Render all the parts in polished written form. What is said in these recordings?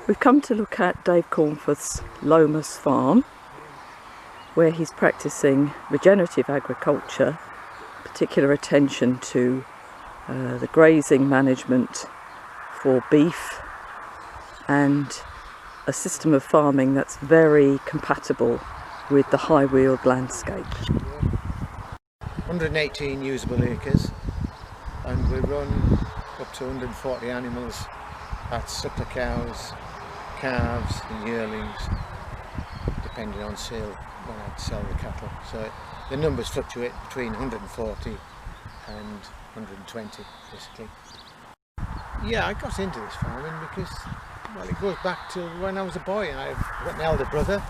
We've come to look at Dave Cornforth's Lomas farm, where he's practicing regenerative agriculture, particular attention to the grazing management for beef, and a system of farming that's very compatible with the High Weald landscape. 118 usable acres, and we run up to 140 animals. That's suckler cows, calves and yearlings, depending on sale when I sell the cattle. So the numbers fluctuate between 140 and 120 basically. Yeah, I got into this farming because, well, it goes back to when I was a boy, and I've got an elder brother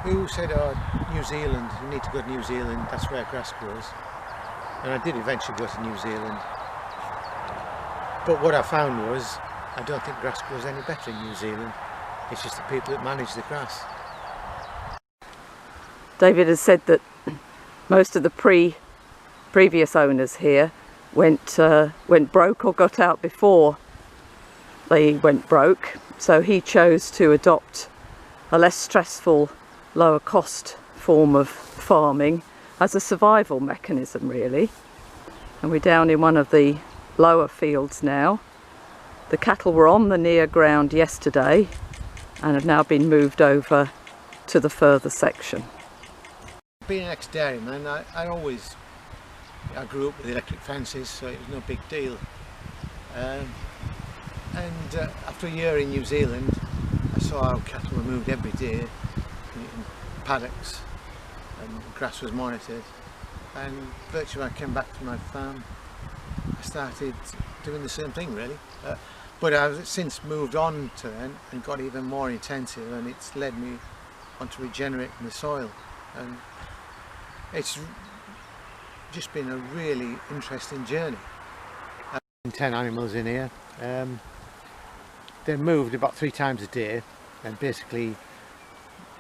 who said, "Oh, New Zealand, you need to go to New Zealand, that's where grass grows." And I did eventually go to New Zealand. But what I found was, I don't think grass grows any better in New Zealand. It's just the people that manage the grass. David has said that most of the previous owners here went broke or got out before they went broke. So he chose to adopt a less stressful, lower cost form of farming as a survival mechanism, really. And we're down in one of the lower fields now. The cattle were on the near ground yesterday and have now been moved over to the further section. Being an ex-dairyman, I grew up with electric fences, so it was no big deal. After a year in New Zealand, I saw how cattle were moved every day in paddocks, and grass was monitored. And virtually when I came back to my farm, I started doing the same thing, really. But I've since moved on to it and got even more intensive, and it's led me on to regenerating the soil. And it's just been a really interesting journey. 10 animals in here. They're moved about 3 times a day, and basically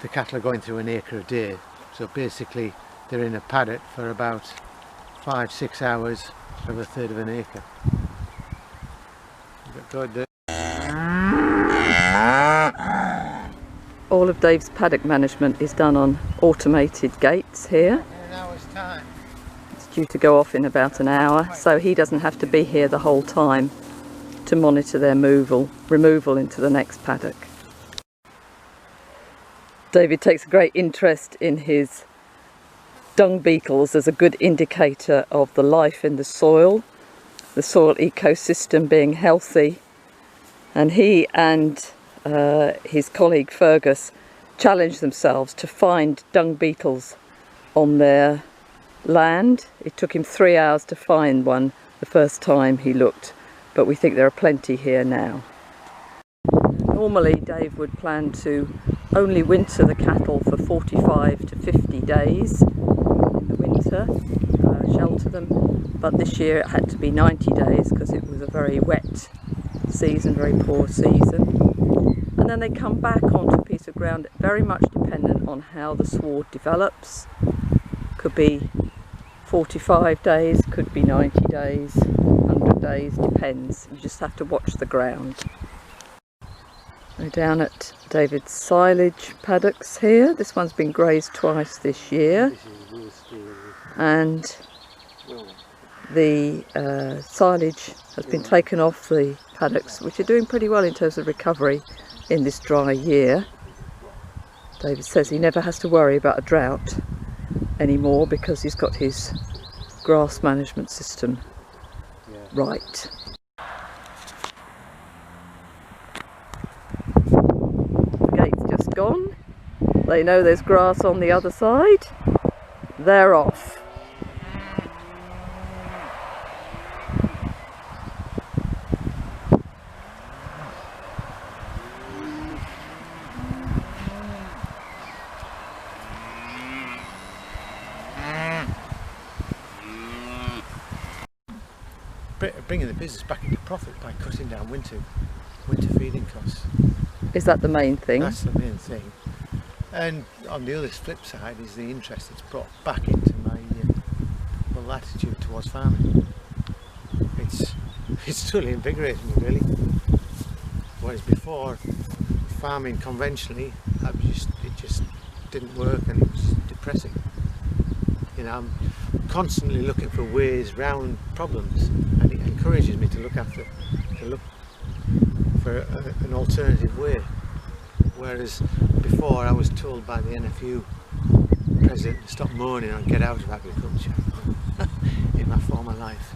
the cattle are going through an acre a day. So basically they're in a paddock for about 5-6 hours of a third of an acre. All of Dave's paddock management is done on automated gates here. In an hour's time. It's due to go off in about an hour, so he doesn't have to be here the whole time to monitor their removal into the next paddock. David takes a great interest in his dung beetles as a good indicator of the life in the soil ecosystem being healthy, and he and his colleague Fergus challenged themselves to find dung beetles on their land. It took him 3 hours to find one the first time he looked, but we think there are plenty here now. Normally Dave would plan to only winter the cattle for 45 to 50 days in the winter, shelter them, but this year it had to be 90 days because it was a very wet season, very poor season. And then they come back onto a piece of ground very much dependent on how the sward develops. Could be 45 days, could be 90 days, 100 days, depends. You just have to watch the ground. We're down at David's silage paddocks here. This one's been grazed twice this year, and the silage has been taken off the paddocks, which are doing pretty well in terms of recovery in this dry year. David says he never has to worry about a drought anymore because he's got his grass management system right. The gate's just gone. They know there's grass on the other side. They're off. Bringing the business back into profit by cutting down winter feeding costs. Is that the main thing? That's the main thing. And on the other flip side is the interest it's brought back into my attitude towards farming. It's totally invigorating me, really. Whereas before, farming conventionally, it just didn't work, and it was depressing. You know, I'm constantly looking for ways round problems, and it encourages me to look for an alternative way. Whereas before, I was told by the NFU president to stop moaning and get out of agriculture in my former life.